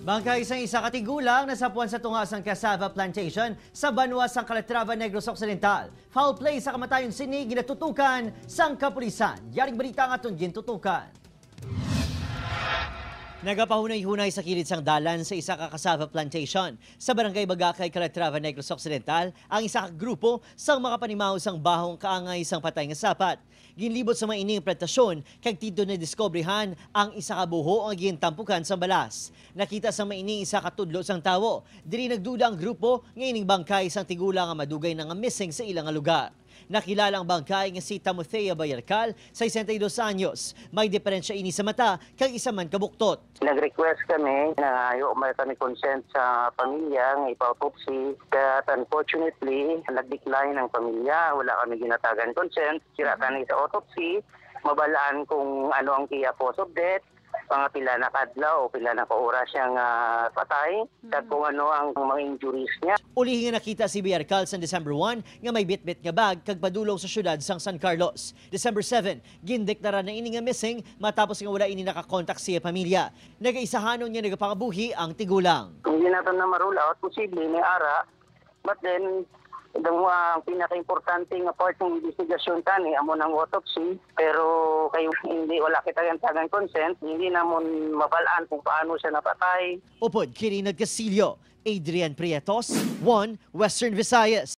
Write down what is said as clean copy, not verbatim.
Bangkay isang isa katigulang nasapuan sa tungasang cassava plantation sa Banwa, San Calatrava, Negros Occidental. Foul play sa kamatayang sinig ginatutukan sang kapulisan. Yaring balita ang atong gintutukan. Nagapahunay-hunay sa kilid sang dalan sa isa ka cassava plantation sa Barangay Bagakay, Calatrava, Negros Occidental ang isa ka grupo sang makapanimaw sang bahong kaangay sang patay nga sapat. Ginlibot sa maining plantasyon kag tidto na diskobrehan ang isa ka buho ang gintampukan sa balas. Nakita sa maining isa ka tudlo sang tawo. Diri nagduda ang grupo nga ining bangkay sang tigulang nga madugay na nga missing sa ilang nga lugar. Nakilala ang bangkay nga si Timothea Bayarcal, 62 anyos. May diferensya ini sa mata kag isa man kabuktot. Nag-request kami na ayaw kami consent sa pamilya ng ipa-autopsy. But unfortunately, nag-decline ang pamilya. Wala kami ginatagan consent. Sira kami sa autopsy. Mabalaan kung ano ang kaya cause of death. Mga pila na kadlaw o pila na kaoras siyang patay. At kung ano ang mga injuries niya. Uli nga nakita si Bayarcal sa December 1 nga may bitbit nga bag kag padulong sa syudad sang San Carlos. December 7, gindeklara na ini nga missing matapos nga wala ini nakakontak siya pamilya. Nagaisahanon niya nagapangabuhi ang tigulang. Hindi natin na ma-rule out, posible may ara. But then, ang pinaka-importante nga part ng investigasyon tani amo ng autopsy, pero kayo hindi wala kita gantagan consent, hindi namon mabalaan kung paano siya napatay. Upod kini nagkasilyo, Adrian Prietos, 1 Western Visayas.